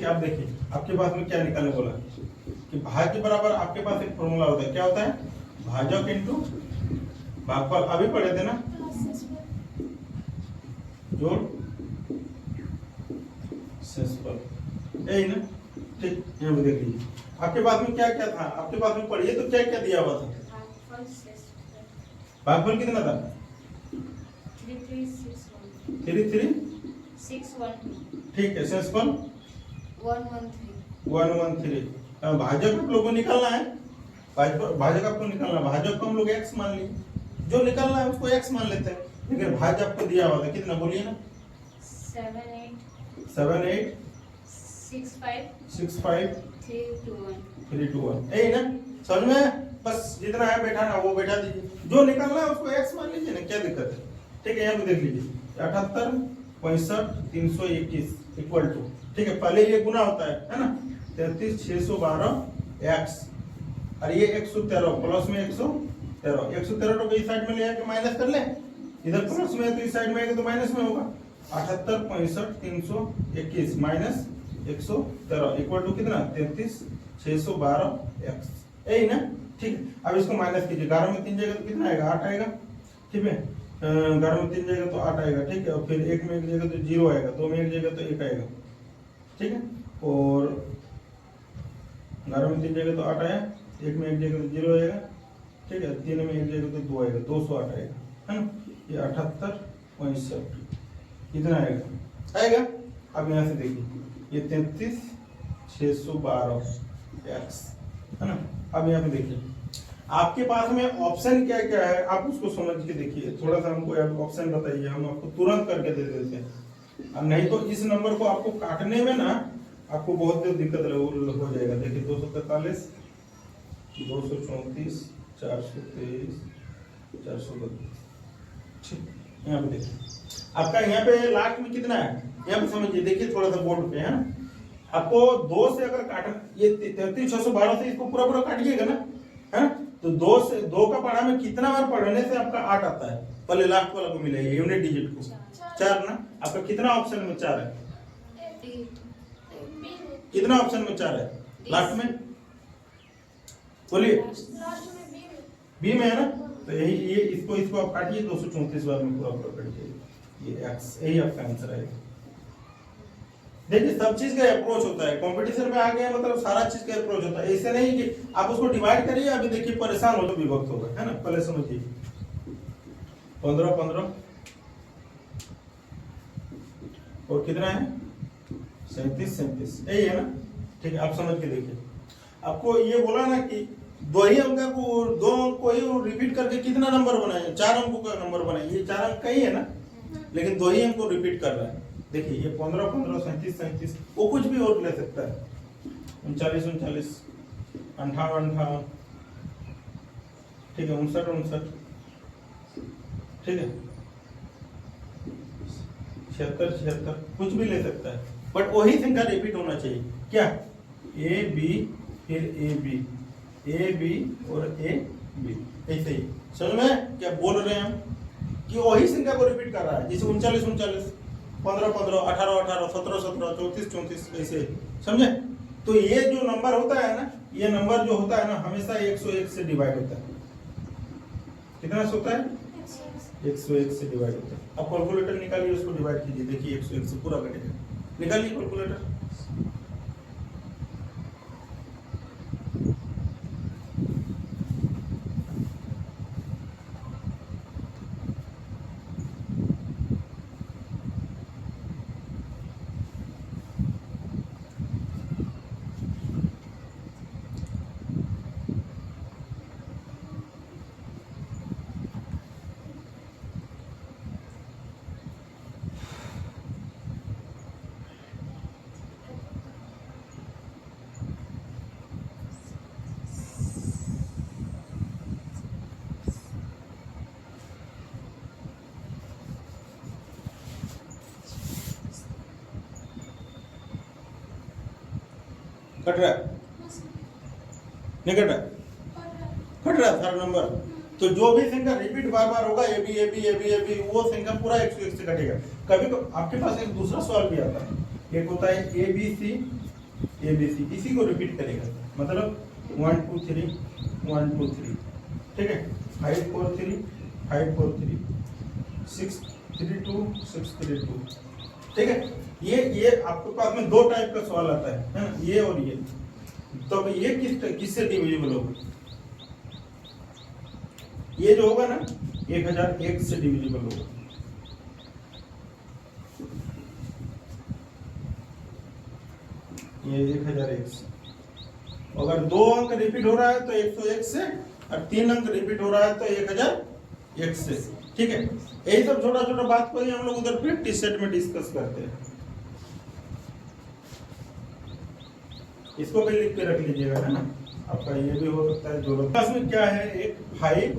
ठीक है, अब देखिए आपके पास में क्या निकालने बोला कि भाज्य बराबर आपके पास एक फॉर्मूला होता है, क्या होता है, भाजक इंटू भागफल, अभी पढ़े थे ना, जोड़ शेषफल, यही ना। ठीक, यहाँ पे देख लीजिए आपके पास में क्या क्या था, आपके पास में पढ़िए तो क्या क्या दिया हुआ था। भागफल कितना था, 3361, ठीक है, शेषफल 113। भाजक आप लोगों को निकालना है, भाजक आपको निकालना है, भाजक को हम लोग x मान लिए, जो निकालना है उसको x मान लेते हैं, लेकिन भाज्य आपको दिया हुआ था कितना, बोलिए ना, 7865321 यही ना, समझ में, बस जितना है बैठा ना वो बैठा दीजिए, जो निकालना है उसको x मान लीजिए ना, क्या दिक्कत है। ठीक है, यहाँ पे देख लीजिए 78 65 321 इक्वल टू, ठीक है, पहले ये गुना होता है ना, 33612 x और ये 113 प्लस में 113, 113 को इस साइड में ले आके माइनस कर ले, इधर प्लस में है तो इस साइड में आएगा तो माइनस में होगा, 78 65 321 माइनस 113 इक्वल टू कितना, 33612 x, यही ना। ठीक है, अब इसको माइनस कीजिए, 11 में 3 जाएगा तो कितना आएगा, 8 आएगा, ठीक है, 11 में 3 जाएगा तो 8 आएगा, ठीक है, और फिर 1 में 1 जाएगा तो 0 आएगा, 2 में 1 जाएगा तो 1 आएगा, ठीक है, और 11 में 3 जाएगा तो 8 आया, 1 में 1 जाएगा तो 0 आएगा, ठीक है, 3 में 1 जाएगा तो 2 आएगा, 208 आएगा, है ना, ये 78 65 कितना आएगा। अब यहाँ से देखिए ये 33612 x, है ना। अब यहाँ पे देखिए आपके पास में ऑप्शन क्या क्या है, आप उसको समझ के देखिए, थोड़ा सा हमको ऑप्शन बताइए, हम आपको तुरंत करके दे देते हैं, और नहीं तो इस नंबर को आपको काटने में ना आपको बहुत दिक्कत हो जाएगा। देखिए 243 234 423 432, ठीक, यहाँ पे देखिए आपका यहाँ पे लास्ट में कितना है, यहाँ पे समझिए, देखिए थोड़ा सा बोर्ड पे, है ना, आपको 2 से अगर काटना, ये 33612 से इसको पूरा पूरा काटिएगा ना, है, तो 2 का पढ़ा में कितना बार पढ़ने से आपका 8 आता है, पहले लास्ट वाला को मिलेगा यूनिट डिजिट को 4 ना, आपका कितना ऑप्शन में 4 है, कितना ऑप्शन में 4 है लास्ट में, बोलिए, बी में है ना, तो यही ये इसको आप काटिए, 234 बार में पूरा पूरा काटिए, ये x, यही आपका आंसर है। देखिए सब चीज का अप्रोच होता है, कंपटीशन में आ गया मतलब सारा चीज का अप्रोच होता है, ऐसे नहीं कि आप उसको डिवाइड करिए, अभी देखिए परेशान हो तो विभक्त होगा, है ना, पहले समझिए 15 15 और कितना है 37 37, यही है ना, ठीक है, आप समझ के देखिए, आपको ये बोला ना कि दो अंक को ही रिपीट करके कितना नंबर बनाए, 4 अंकों का नंबर बनाए, ये 4 अंक का ही है ना, लेकिन 2 अंक को रिपीट कर रहा है। देखिए ये 15 15 37 37, वो कुछ भी और ले सकता है, 39 39 58 58, ठीक है, 59 59, ठीक है, 76 76, कुछ भी ले सकता है, बट वही संख्या रिपीट होना चाहिए, क्या, ए बी फिर ए बी और ए बी, ऐसे ही, समझ में क्या बोल रहे हैं हम, कि वही संख्या को रिपीट कर रहा है, जैसे 39 39 15 15 18 18 17 17 34 34, ऐसे, समझे। तो ये जो नंबर होता है ना, ये नंबर जो होता है ना, हमेशा 101 से डिवाइड होता है, कितना से होता है, 101 से डिवाइड होता है। अब कैलकुलेटर निकालिए, उसको डिवाइड कीजिए, देखिए 101 से पूरा कटेगा, निकालिए कैलकुलेटर, कट रहा है, नहीं कट रहा, कट रहा सारा नंबर, तो जो भी संख्या रिपीट बार बार होगा, A B A B A B A B, वो संख्या पूरा 101 से कटेगा। कभी तो आपके पास एक दूसरा सवाल भी आता है, एक होता है ए बी सी ABC, इसी को रिपीट करेगा, मतलब 1 2 3 1 2 3, ठीक है। 5 4 3 5 4 3 6 3 2 6 3 2, ठीक है। ये आपके पास में दो टाइप का सवाल आता है ना, ये और ये। तो अब ये किससे डिविजिबल होगा? ये जो होगा ना 1001 से डिविजिबल होगा। ये 1001 से। अगर 2 अंक रिपीट हो रहा है तो 101 से, और 3 अंक रिपीट हो रहा है तो 1001 से, ठीक है। यही सब छोटा छोटा बात को ही हम लोग उधर प्रैक्टिस सेट में डिस्कस करते हैं। इसको भी लिख के रख लीजिएगा, है ना, आपका ये भी हो सकता है जरूरत। क्लास में क्या है, एक 5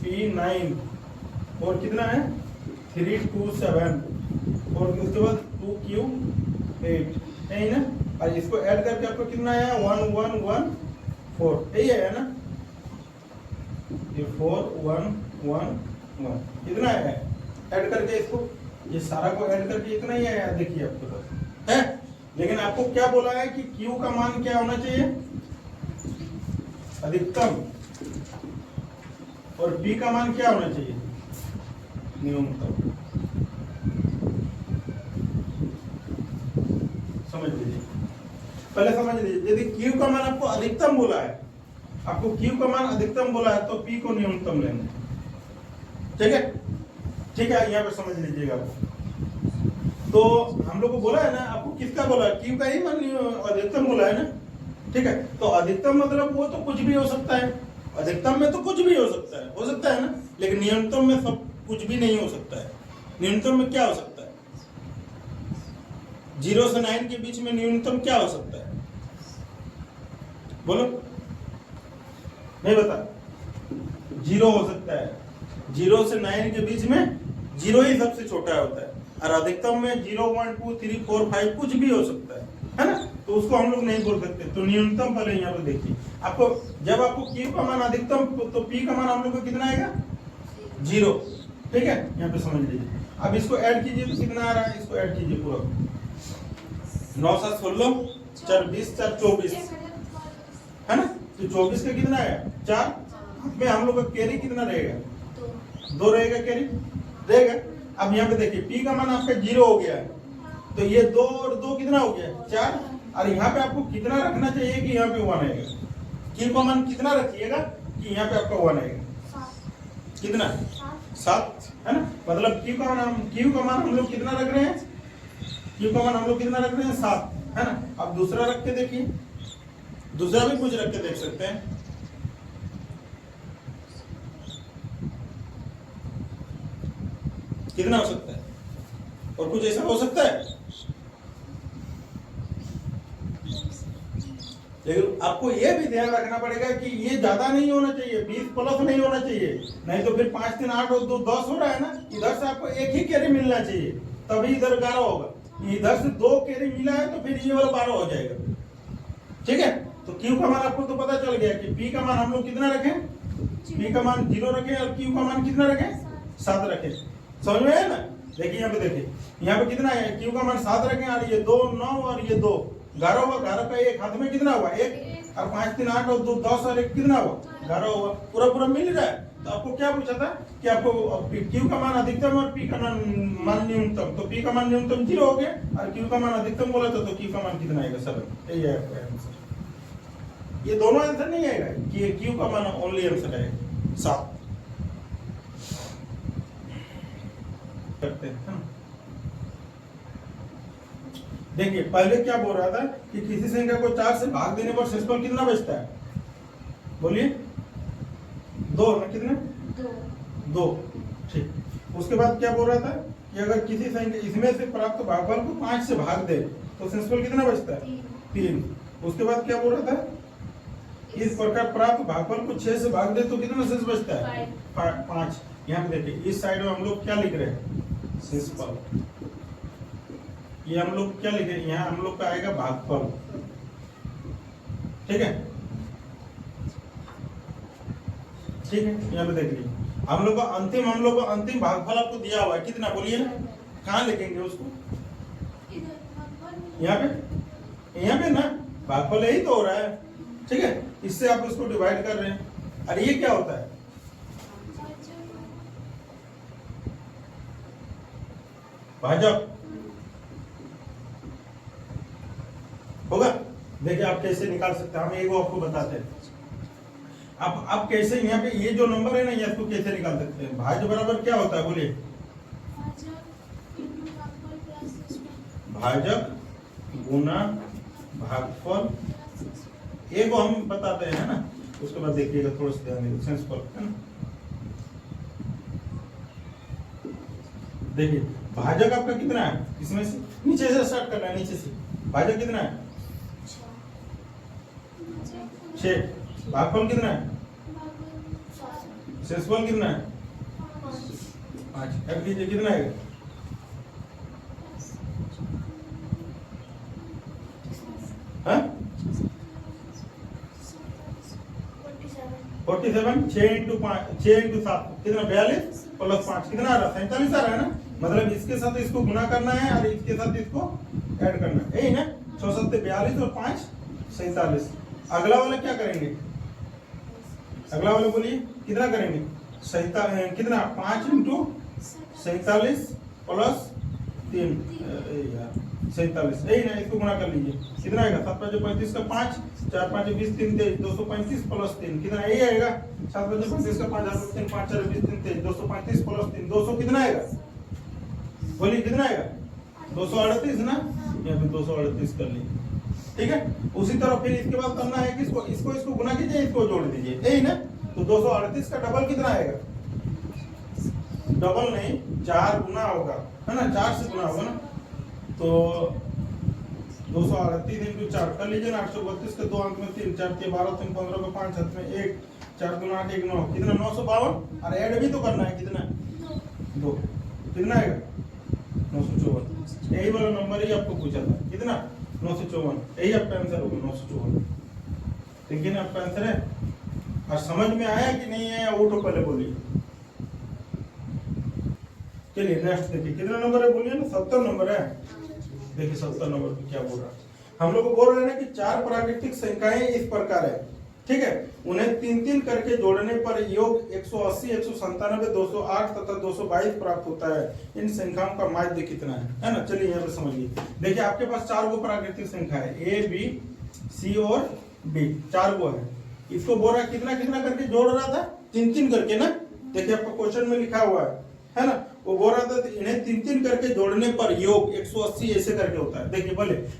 P9 और कितना है 327 और उसके बाद 2Q8 है ना, और इसको ऐड करके आपको कितना है 1114, यही है ना, ये 4111 कितना है, ऐड करके इसको, ये सारा को ऐड करके इतना ही आया, देखिए आपके पास है। लेकिन आपको क्या बोला है कि Q का मान क्या होना चाहिए, अधिकतम, और P का मान क्या होना चाहिए, न्यूनतम। समझ लीजिए, पहले समझ लीजिए, यदि Q का मान आपको अधिकतम बोला है, आपको Q का मान अधिकतम बोला है तो P को न्यूनतम लेंगे, ठीक है। ठीक है, यहाँ पे समझ लीजिएगा। तो हम लोग को बोला है ना, आपको किसका बोला है, Q का ही मान अधिकतम बोला है ना, ठीक है। तो अधिकतम मतलब वो तो कुछ भी हो सकता है, अधिकतम में तो कुछ भी हो सकता है ना, लेकिन न्यूनतम में सब कुछ भी नहीं हो सकता है। न्यूनतम में क्या हो सकता है, 0 से 9 के बीच में न्यूनतम क्या हो सकता है, बोलो, नहीं बता। 0 हो सकता है, 0 से 9 के बीच में 0 ही सबसे छोटा होता है, और अधिकतम में 0 1 2 3 4 5 कुछ भी हो सकता है ना, तो उसको हम लोग नहीं बोल सकते। तो न्यूनतम पहले यहाँ पे देखिए, आपको जब आपको Q का मान अधिकतम तो P का मान हम लोग को कितना आएगा 0, ठीक है। यहाँ पे समझ लीजिए, अब इसको ऐड कीजिए तो कितना आ रहा है, इसको ऐड कीजिए पूरा, 9 7 16 4 20 4 24, है ना। तो 24 का कितना है 4 में, हम लोग का कैरी कितना रहेगा 2 रहेगा, कैरी रहेगा। अब यहाँ पे देखिए P का मान आपका 0 हो गया है, तो ये 2 और 2 कितना हो गया 4, और यहाँ पे आपको कितना रखना चाहिए कि यहाँ पे 1 आएगा। Q का मान कितना रखिएगा कि यहाँ पे आपका 1 आएगा, कितना 7, है ना। मतलब Q का मान हम लोग कितना रख रहे हैं, Q का मान हम लोग कितना रख रहे हैं 7, है ना। अब दूसरा रख के देखिए, दूसरा भी कुछ रख के देख सकते हैं, कितना हो सकता है, और कुछ ऐसा हो सकता है। लेकिन आपको यह भी ध्यान रखना पड़ेगा कि ये ज्यादा नहीं होना चाहिए, 20 प्लस नहीं होना चाहिए, नहीं तो फिर 5 3 8 और 2 10 हो रहा है ना। इधर से आपको एक ही कैरी मिलना चाहिए, तभी इधर 11 होगा। इधर से 2 कैरी मिला है तो फिर ये वाला 12 हो जाएगा, ठीक है। तो Q का मान आपको तो पता चल गया कि P का मान हम लोग कितना रखें, P का मान 0 रखें, और Q का मान कितना रखें 7 रखें। समझ में है ना। देखिए यहाँ पे, देखिए यहाँ पे कितना है, Q का मान 7 रखें, और ये 2 9 और ये 2 11 हुआ, 11 का एक हाथ में कितना हुआ 1, और 5 3 8 और 2 10 और 1 कितना हुआ 11 हुआ, पूरा मिल रहा है। तो आपको क्या पूछा था कि आपको Q का मान अधिकतम और P का मान न्यूनतम, तो P का मान न्यूनतम 0 हो गया, और Q का मान अधिकतम बोला था, तो Q का मान कितना आएगा 7, यही है आपका आंसर। ये दोनों आंसर नहीं आएगा कि Q का मान ओनली आंसर आएगा 7 करते हैं। देखिए पहले क्या बोल रहा था कि किसी संख्या को 4 से भाग देने पर शेषफल कितना बचता है, बोलिए 2 ना, कितने 2, ठीक। उसके बाद क्या बोल रहा था कि अगर किसी संख्या इसमें से प्राप्त भागफल को 5 से भाग दे तो शेषफल कितना बचता है 3। उसके बाद क्या बोल रहा था, इस प्रकार प्राप्त भागफल को 6 से भाग दे तो कितना शेष बचता है 5। यहाँ पे देखिए इस साइड में हम लोग क्या लिख रहे हैं शेषफल, ये हम लोग क्या लिखे, यहाँ हम लोग का आएगा भागफल, ठीक है। ठीक है, यहाँ पे देखिए हम लोग का अंतिम भागफल आपको दिया हुआ है कितना, बोलिए कहाँ लिखेंगे उसको, यहाँ पे यहाँ पे ना भागफल यही तो हो रहा है, ठीक है, इससे आप इसको डिवाइड कर रहे हैं। और ये क्या होता है, भाजक होगा। देखिए आप कैसे निकाल सकते हैं, हम एक आपको बताते हैं। आप कैसे यहाँ पे ये जो नंबर है ना, ये इसको कैसे निकाल सकते हैं। भाज्य बराबर क्या होता है, बोलिए। भाजक गुना भागफल, ये को हम बताते हैं ना, उसके बाद देखिएगा थोड़ा सा ध्यान दीजिए, सेंसफल है ना। देखिए भाजक आपका कितना है, इसमें से नीचे से स्टार्ट करना है, नीचे से भाजक कितना है 6, भागफल कितना है, सेंसफल कितना है 5, ऐड कीजिए कितना है 47, 6 इंटू 7 कितना 42 प्लस 5 कितना आ रहा है 47 आ रहा है ना। मतलब इसके साथ इसको गुना करना है और इसके साथ इसको ऐड करना है, यही ना। 6 7 42 और 5 47। अगला वाला क्या करेंगे, अगला वाला बोलिए कितना करेंगे, कितना 5 इंटू 47 प्लस 3 47, यही ना। इसको गुणा कर लीजिए कितना आएगा 7 5 35 का 5, 4 5 20 3 23 235 प्लस 3 कितना यही आएगा। 7 5 35 का 5 3 5 4 20 3 23 235 प्लस 3 200 कितना आएगा, बोलिए कितना आएगा 238 ना। यहाँ पे 238 कर लीजिए, ठीक है। उसी तरह फिर इसके बाद करना है कि इसको गुना कीजिए, इसको जोड़ दीजिए, यही ना। तो 238 का डबल कितना आएगा, डबल नहीं 4 गुना होगा, है ना, 4 से गुना होगा ना। तो 238 इंटू 4 कर लीजिए ना। 832 के 2 अंक में 3 4 के 12 3 15 के 5 हाथ में 1 4 गुना 8 1 9 कितना 952। और ऐड भी तो करना है, कितना 2 कितना आएगा 954। यही वाला नंबर ही आपको पूछा था, कितना 954, यही आपका आंसर होगा 954, ठीक है ना। आपका आंसर है। और समझ में आया कि नहीं आया वो तो पहले बोलिए। चलिए नेक्स्ट देखिए कितना नंबर है, बोलिए ना 70 नंबर है। देखिए 70 नंबर पे क्या बोल रहा है, हम लोग को बोल रहे हैं ना कि 4 प्राकृतिक संख्याएं इस प्रकार है, ठीक है। उन्हें 3-3 करके जोड़ने पर योग 180 197 208 तथा 222 प्राप्त होता है। इन संख्याओं का माध्य कितना है ना। चलिए यहाँ पे समझिए। देखिए आपके पास 4 गो प्राकृतिक संख्या है, A B C और D, 4 गो है। इसको बोल रहा कितना कितना करके जोड़ रहा था, 3-3 करके ना। देखिए आपको क्वेश्चन में लिखा हुआ है ना। वो बोल रहा था इन्हें 3-3 करके जोड़ने पर योग 180 ऐसे करके होता है। देखिए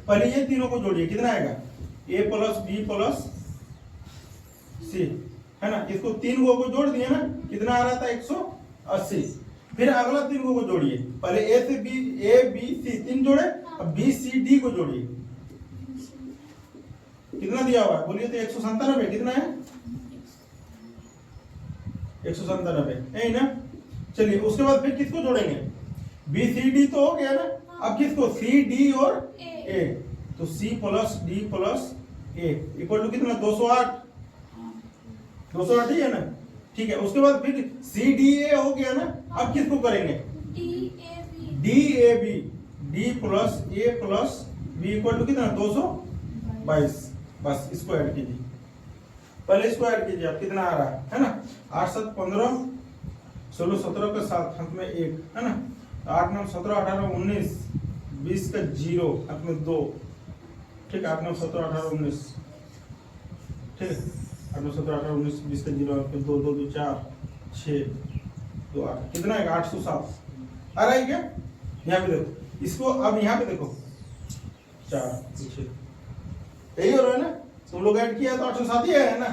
पहले ये तीनों को जोड़िए, कितना आएगा A plus B plus C, है ना। इसको 3 गो को जोड़ दिए ना, कितना आ रहा था 180। फिर अगला 3 गो को जोड़िए, पहले A से B C 3 जोड़े, अब B C D को जोड़िए, कितना दिया हुआ है बोलिए तो 197, कितना है 197, यही ना। चलिए उसके बाद फिर किसको जोड़ेंगे, बी सी डी तो हो गया ना। अब किसको सी डी और ए, तो C plus D plus A equal to कितना 208 ही है ना, ठीक है। उसके बाद फिर सी डी ए हो गया ना। अब किसको करेंगे D A B, D plus A plus B equal to कितना 222। बस इसको ऐड कीजिए, पहले इसको ऐड कीजिए, आप कितना आ रहा है ना 8 7 15 16 17 का 7 हाथ में 1, है ना। 8 9 17 18 19 20 का 0 हाथ में 2, ठीक है। 8 9 17 18 19, ठीक है। 8 9 17 18 19 20 का 0 हाथ में 2 2 2 4 6 2 8 कितना आएगा 807 आ रहा है क्या। यहाँ पे देखो इसको, अब यहाँ पे देखो 4 6 यही हो रहा है ना। तुम लोग ऐड किया तो 807 ही है ना।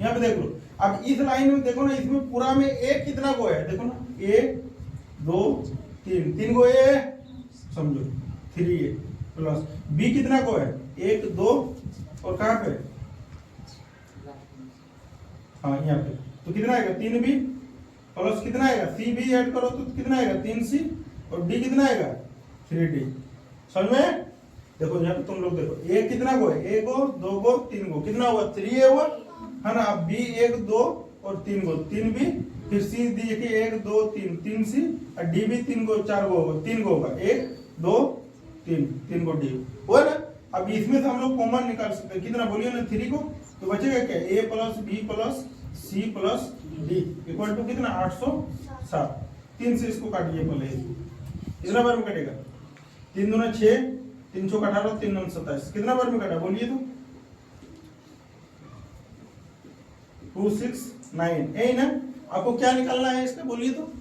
यहाँ पे देख लो, अब इस लाइन में देखो ना, इसमें पूरा में एक कितना गो है, देखो ना 1 2 3 गो है, समझो 3 है प्लस बी कितना गो है 1 2 और कहाँ पे, हाँ यहाँ पे, तो कितना आएगा 3 बी प्लस कितना आएगा सी बी ऐड करो तो कितना आएगा 3 सी और डी कितना आएगा 3 डी। समझ में। देखो यहाँ पे तुम लोग देखो ए कितना गो है, 1 गो 2 गो 3 गो, कितना हुआ 3 है हुआ, है ना। अब बी 1 2 और 3 गो 3 बी, फिर सी देखिए 1 2 3 3 सी और डी भी 3 गो 4 गो होगा 3 गो होगा 1 2 3 3 गो डी हुआ ना। अब इसमें से हम लोग कॉमन निकाल सकते हैं, कितना बोलिए ना 3 को, तो बचेगा क्या a plus B plus C plus D equal to कितना 807। 3 से इसको काटिए पहले, कितना बार में कटेगा 3 दूना 6, 3 चौक 18, 3 9 27, कितना बार में कटा बोलिए तो 269। यही ना, आपको क्या निकालना है इसका बोलिए तो,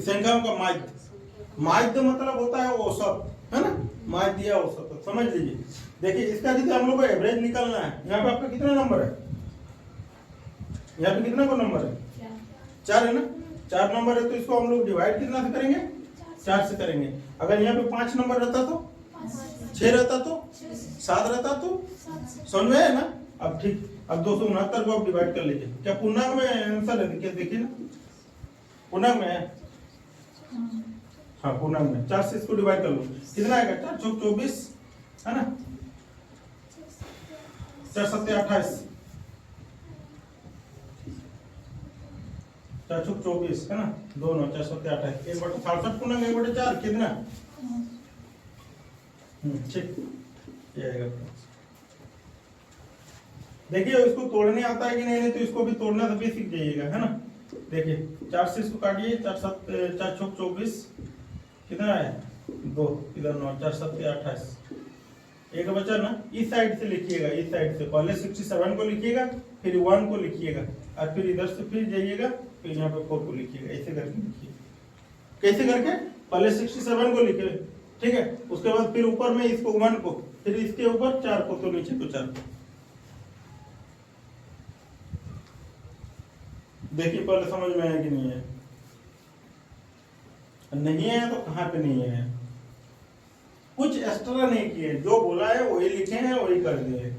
संख्याओं का माध्य। माध्य मतलब होता है औसत, है ना, माध्य या औसत, समझ लीजिए। देखिए इसका यदि हम लोग को एवरेज निकालना है, यहाँ पे आपका कितना नंबर है, यहाँ पे कितना को नंबर है 4 है ना, 4 नंबर है, तो इसको हम लोग डिवाइड कितना से करेंगे 4 से करेंगे। अगर यहाँ पे 5 नंबर रहता तो, 6 रहता तो, 7 रहता तो, समझ में है ना। अब ठीक, अब 269 को आप डिवाइड कर लीजिए, क्या पूर्णांक में आंसर है, देखिए ना पूर्णांक में है, हाँ पूर्णांक में 4 से इसको डिवाइड कर लो, कितना आएगा 4 चौक 24, है ना, 4 सत्ते 28, 4 चौक 24, है ना, 2 9 4 सत्ते 28, 1/67 पूर्णांक 1/4 कितना, ठीक ये आएगा। देखिए इसको तोड़ने आता है कि नहीं, तो इसको भी तोड़ना तभी सीख जाइएगा, है ना। देखिए 4 से इसको काटिए, 4 चौक 24, कितना है 2, इधर 9, 4 7 28, एक बचा ना, इस साइड से लिखिएगा, इस साइड से पहले 67 को लिखिएगा, फिर 1 को लिखिएगा, और फिर इधर से फिर जाइएगा, फिर यहाँ पे 4 को लिखिएगा, ऐसे करके लिखिए। कैसे करके, पहले 67 को लिखे, ठीक है, उसके बाद फिर ऊपर में इसको 1 को, फिर इसके ऊपर 4 को, तो नीचे को 4 को। देखिए पहले समझ में आया कि नहीं है, नहीं है तो कहाँ पे नहीं है, कुछ एक्स्ट्रा नहीं किए, जो बोला है वही लिखे हैं, वही कर दिए।